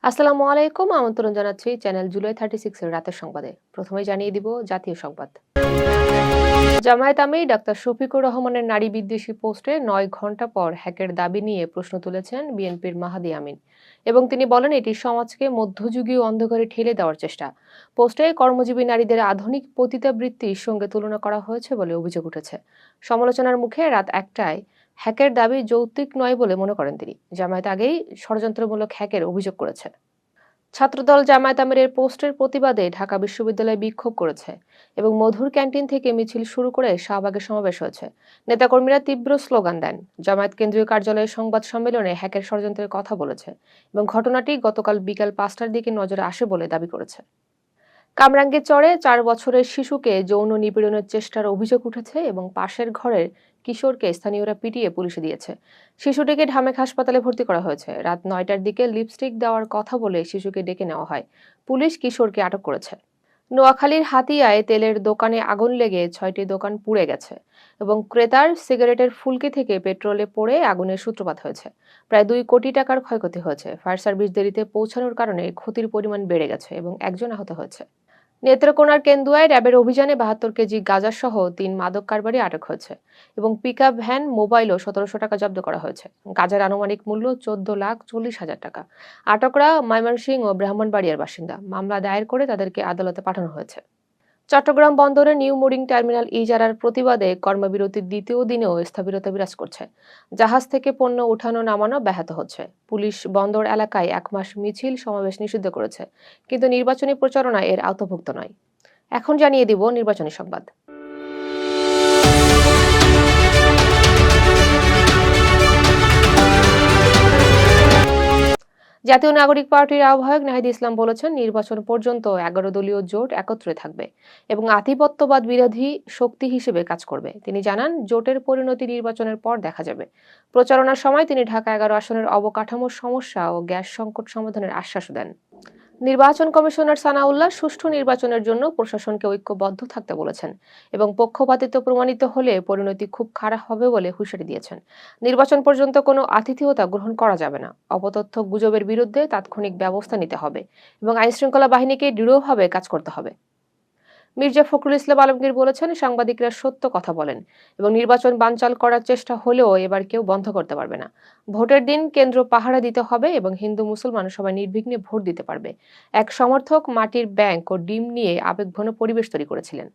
আসসালামু আলাইকুম। আমন্ত্রণ জানাচ্ছি চ্যানেল জুলাই 36 এর রাতের সংবাদে। প্রথমেই জানিয়ে দিব জাতীয় সংবাদ। জামায়াত আমির ডাক্তার শফিকুর রহমানের নারী বিদ্বেষী পোস্টে ৯ ঘণ্টা পর হ্যাকের দাবি নিয়ে প্রশ্ন তুলেছেন বিএনপির মাহাদি আমিন এবং তিনি বলেন এটি সমাজকে মধ্যযুগীয় অন্ধকারে ঠেলে দেওয়ার চেষ্টা। পোস্টে কর্মজীবী নারীদের আধুনিক পতিতাবৃত্তির সঙ্গে তুলনা করা হয়েছে বলে অভিযোগ উঠেছে। সমালোচনার মুখে রাত ১টায় হ্যাকের দাবি যৌক্তিক নয় বলে মনে করেন তিনি। জামায়াত আগেই ষড়যন্ত্রমূলক হ্যাকের অভিযোগ করেছে। ছাত্রদল জামায়াত আমিরের পোস্টের প্রতিবাদে ঢাকা বিশ্ববিদ্যালয়ে বিক্ষোভ করেছে এবং মধুর ক্যান্টিন থেকে মিছিল শুরু করে শাহবাগে সমাবেশ হয়েছে। নেতাকর্মীরা তীব্র স্লোগান দেন। জামায়াত কেন্দ্রীয় কার্যালয়ের সংবাদ সম্মেলনে হ্যাকের ষড়যন্ত্রের কথা বলেছে এবং ঘটনাটি গতকাল বিকাল ৫টার দিকে নজরে আসে বলে দাবি করেছে। কামরাঙ্গীরচরে ৪ বছরের শিশুকে যৌন নিপীড়নের চেষ্টার অভিযোগ উঠেছে এবং পাশের ঘরের কিশোরকে স্থানীয়রা পিটিয়ে পুলিশে দিয়েছে। শিশুটিকে ঢামেক হাসপাতালে ভর্তি করা হয়েছে। রাত ৯টার দিকে লিপস্টিক দেওয়ার কথা বলে শিশুকে ডেকে নেওয়া হয়। পুলিশ কিশোরকে আটক করেছে। নোয়াখালীর হাতিয়ায় তেলের দোকানে আগুন লেগে ৬টি দোকান পুড়ে গেছে এবং ক্রেতার সিগারেটের ফুলকি থেকে পেট্রোলে পড়ে আগুনের সূত্রপাত হয়েছে। প্রায় ২ কোটি টাকার ক্ষয়ক্ষতি হয়েছে। ফায়ার সার্ভিস দেরিতে পৌঁছানোর কারণে ক্ষতির পরিমাণ বেড়ে গেছে এবং একজন আহত হয়েছে। নেত্রকোনার কেন্দুয়ায় র্যাবের অভিযানে ৭২ কেজি গাঁজাসহ ৩ মাদক কারবারি আটক হয়েছে এবং পিকআপ ভ্যান, মোবাইল ও ১৭০০ টাকা জব্দ করা হয়েছে। গাঁজার আনুমানিক মূল্য ১৪,৪০,০০০ টাকা। আটকরা ময়মনসিংহ ও ব্রাহ্মণবাড়িয়ার বাসিন্দা। মামলা দায়ের করে তাদেরকে আদালতে পাঠানো হয়েছে। চট্টগ্রাম বন্দরে নিউ মুরিং টার্মিনাল ইজারার প্রতিবাদে কর্মবিরতির দ্বিতীয় দিনেও স্থবিরতা বিরাজ করছে। জাহাজ থেকে পণ্য উঠানো নামানো ব্যাহত হচ্ছে। পুলিশ বন্দর এলাকায় ১ মাস মিছিল সমাবেশ নিষিদ্ধ করেছে, কিন্তু নির্বাচনী প্রচারণা এর আওতাভুক্ত নয়। এখন জানিয়ে দিব নির্বাচনী সংবাদ। জাতীয় নাগরিক পার্টির আহ্বায়ক নাহিদ ইসলাম বলেছেন, নির্বাচন পর্যন্ত ১১ দলীয় জোট একত্রে থাকবে এবং আধিপত্যবাদ বিরোধী শক্তি হিসেবে কাজ করবে। তিনি জানান, জোটের পরিণতি নির্বাচনের পর দেখা যাবে। প্রচারণার সময় তিনি ঢাকা ১১ আসনের অবকাঠামোর সমস্যা ও গ্যাস সংকট সমাধানের আশ্বাস দেন। নির্বাচন কমিশনার সানাউল্লাহ সুষ্ঠু নির্বাচনের জন্য প্রশাসনকে ঐক্যবদ্ধ থাকতে বলেছেন এবং পক্ষপাতিত্ব প্রমাণিত হলে পরিণতি খুব খারাপ হবে বলে হুঁশিয়ারি দিয়েছেন। নির্বাচন পর্যন্ত কোনো আতিথেয়তা গ্রহণ করা যাবে না। অপতথ্য গুজবের বিরুদ্ধে তাৎক্ষণিক ব্যবস্থা নিতে হবে এবং আইনশৃঙ্খলা বাহিনীকে দৃঢ়ভাবে কাজ করতে হবে। মির্জা ফখরুল ইসলাম আলমগীর বলেছেন, সাংবাদিকরা সত্য কথা বলেন এবং নির্বাচন বানচাল করার চেষ্টা হলেও এবার কেউ বন্ধ করতে পারবে না। ভোটের দিন কেন্দ্র পাহারা দিতে হবে এবং হিন্দু মুসলমান সবাই নির্বিঘ্নে ভোট দিতে পারবে। এক সমর্থক মাটির ব্যাংক ও ডিম নিয়ে আবেগঘন পরিবেশ তৈরি করেছিলেন।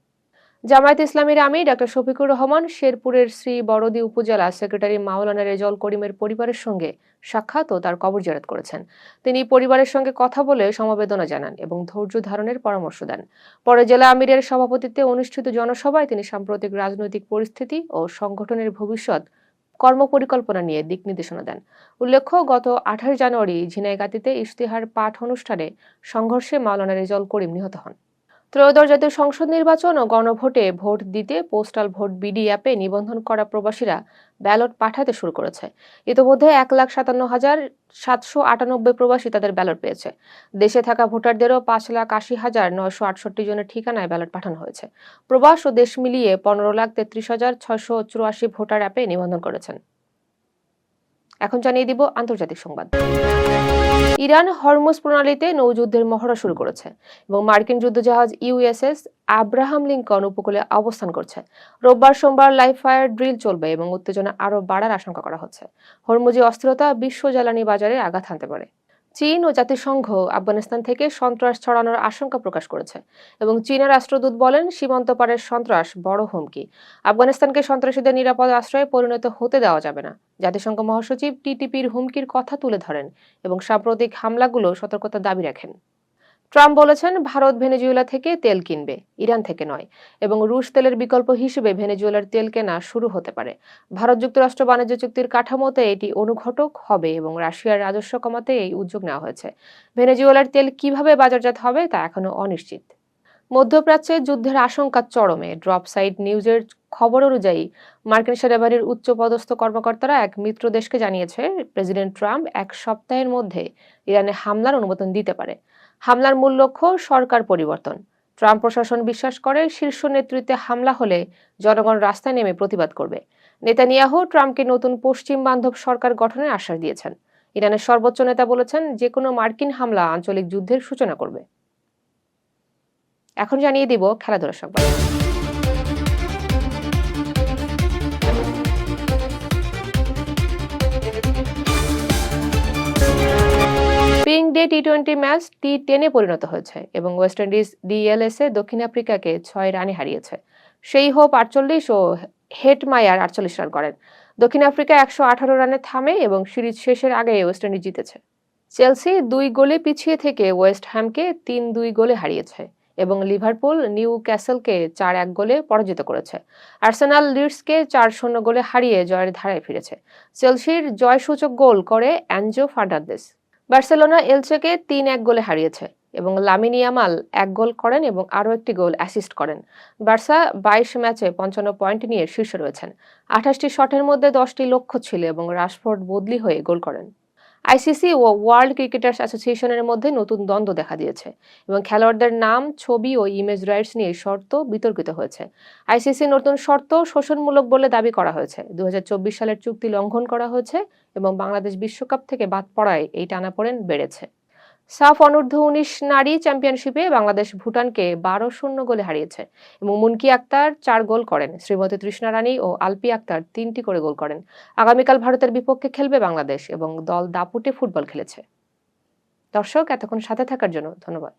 জামায়াত ইসলামীর আমির ডাক্তার শফিকুর রহমান শেরপুরের শ্রী বড়দি উপজেলা সেক্রেটারি মাওলানা রেজল করিমের পরিবারের সঙ্গে সাক্ষাৎ ও তার কবর জিয়ারত করেছেন। তিনি পরিবারের সঙ্গে কথা বলে সমবেদনা জানান এবং ধৈর্য ধারণের পরামর্শ দেন। পরে জেলা আমিরের সভাপতিত্বে অনুষ্ঠিত জনসভায় তিনি সাম্প্রতিক রাজনৈতিক পরিস্থিতি ও সংগঠনের ভবিষ্যৎ কর্মপরিকল্পনা নিয়ে দিক নির্দেশনা দেন। উল্লেখ্য, গত ২৮ জানুয়ারি ঝিনাইগাতীতে ইশতেহার পাঠ অনুষ্ঠানে সংঘর্ষে মাওলানা রেজল করিম নিহত হন। ত্রয়োদশ জাতীয় সংসদ নির্বাচন ও গণভোটে ভোট দিতে পোস্টাল ভোট বিডি অ্যাপে নিবন্ধন করা প্রবাসীরা ব্যালট পাঠাতে শুরু করেছে। ইতিমধ্যে ১,৫৭,৭৯৮ প্রবাসী তাদের ব্যালট পেয়েছে। দেশে থাকা ভোটারদেরও ৫,৮০,৯৬৮ জনের ঠিকানায় ব্যালট পাঠানো হয়েছে। প্রবাস ও দেশ মিলিয়ে ১৫,৩৩,৬৮৪ ভোটার অ্যাপে নিবন্ধন করেছেন। এখন জানিয়ে দিব আন্তর্জাতিক সংবাদ। ইরান হরমুজ প্রণালীতে নৌযুদ্ধের মহড়া শুরু করেছে এবং মার্কিন যুদ্ধজাহাজ ইউএসএস আব্রাহাম লিঙ্কন উপকূলে অবস্থান করছে। রোববার সোমবার লাইভ ফায়ার ড্রিল চলবে এবং উত্তেজনা আরও বাড়ার আশঙ্কা করা হচ্ছে। হরমুজে অস্থিরতা বিশ্ব জ্বালানি বাজারে আঘাত হানতে পারে। চীন ও জাতিসংঘ আফগানিস্তান থেকে সন্ত্রাস ছড়ানোর আশঙ্কা প্রকাশ করেছে এবং চীনের রাষ্ট্রদূত বলেন, সীমান্ত পারের সন্ত্রাস বড় হুমকি। আফগানিস্তানকে সন্ত্রাসীদের নিরাপদ আশ্রয়ে পরিণত হতে দেওয়া যাবে না। জাতিসংঘ মহাসচিব টিটিপির হুমকির কথা তুলে ধরেন এবং সাম্প্রতিক হামলাগুলো সতর্কতা দাবি রাখেন। ট্রাম্প বলেছেন, ভারত ভেনেজুয়েলা থেকে তেল কিনবে, ইরান থেকে নয়, এবং রুশ তেলের বিকল্প হিসেবে ভেনেজুয়েলার তেল কেনা শুরু হতে পারে। ভারত যুক্তরাষ্ট্র বাণিজ্য চুক্তির কাঠামোতে এটি অনুঘটক হবে এবং রাশিয়ার রাজস্ব কমাতে এই উদ্যোগ নেওয়া হয়েছে। ভেনেজুয়েলার তেল কিভাবে বাজারজাত হবে তা এখনো অনিশ্চিত। মধ্যপ্রাচ্যে যুদ্ধের আশঙ্কা চরমে। ড্রপ সাইড নিউজের খবর অনুযায়ী মার্কিন সেনাবাহিনীর উচ্চপদস্থ কর্মকর্তারা এক মিত্র দেশকে জানিয়েছে, প্রেসিডেন্ট ট্রাম্প ১ সপ্তাহের মধ্যে ইরানে হামলার অনুমোদন দিতে পারে। হামলার মূল লক্ষ্য সরকার পরিবর্তন। ট্রাম্প প্রশাসন বিশ্বাস করে, শীর্ষ নেতৃত্বে হামলা হলে জনগণ রাস্তায় নেমে প্রতিবাদ করবে। নেতানিয়াহু ট্রাম্পকে নতুন পশ্চিম বান্ধব সরকার গঠনের আশ্বাস দিয়েছেন। ইরানের সর্বোচ্চ নেতা বলেছেন, যে কোনো মার্কিন হামলা আঞ্চলিক যুদ্ধের সূচনা করবে। এখন জানিয়ে দিব খেলাধুলার সংবাদ। পিঙ্ক ডে টি-20 ম্যাচ টি10-এ পরিণত হয়েছে এবং ওয়েস্ট ইন্ডিজ ডিএলএসএ দক্ষিণ আফ্রিকাকে 6 রানে হারিয়েছে। সেই হোপ 48 ও হেটমায়ার 48 রান করেন। দক্ষিণ আফ্রিকা 118 রানে থামে এবং সিরিজ শেষের আগে ওয়েস্ট ইন্ডিজ জিতেছে। চেলসি 2 গোলে পিছিয়ে থেকে ওয়েস্ট হ্যামকে 3-2 গোলে হারিয়েছে এবং লিভারপুল নিউ ক্যাসেলকে 4-1 গোলে পরাজিত করেছে। আর্সেনাল লিডসকে 4-0 গোলে হারিয়ে জয়ের ধারায় ফিরেছে। চেলসির জয়সূচক গোল করে অ্যানজো ফার্নান্দেজ। বার্সেলোনা এলচেকে 3-1 গোলে হারিয়েছে এবং লামিন ইয়ামাল 1 গোল করেন এবং আরও একটি গোল অ্যাসিস্ট করেন। বার্সা 22 ম্যাচে 55 পয়েন্ট নিয়ে শীর্ষে রয়েছেন। 28টি শটের মধ্যে 10টি লক্ষ্য ছিল এবং রাশফোর্ড বদলি হয়ে গোল করেন। আইসিসি ও ওয়ার্ল্ড ক্রিকেটার্স অ্যাসোসিয়েশনের মধ্যে নতুন দ্বন্দ্ব দেখা দিয়েছে এবং খেলোয়াড়দের নাম, ছবি ও ইমেজ রাইটস নিয়ে শর্ত বিতর্কিত হয়েছে। আইসিসি নতুন শর্ত শোষণমূলক বলে দাবি করা হয়েছে। 2024 সালের চুক্তি লঙ্ঘন করা হয়েছে এবং বাংলাদেশ বিশ্বকাপ থেকে বাদ পড়ায় এই টানাপোড়েন বেড়েছে। সাফ অনূর্ধ্ব-19 নারী চ্যাম্পিয়নশিপে বাংলাদেশ ভুটানকে 12-0 গোলে হারিয়েছে এবং মুনকি আক্তার 4 গোল করেন। শ্রীমতী তৃষ্ণা রানী ও আলপি আক্তার 3টি করে গোল করেন। আগামীকাল ভারতের বিপক্ষে খেলবে বাংলাদেশ এবং দল দাপুটে ফুটবল খেলেছে। দর্শক, এতক্ষণ সাথে থাকার জন্য ধন্যবাদ।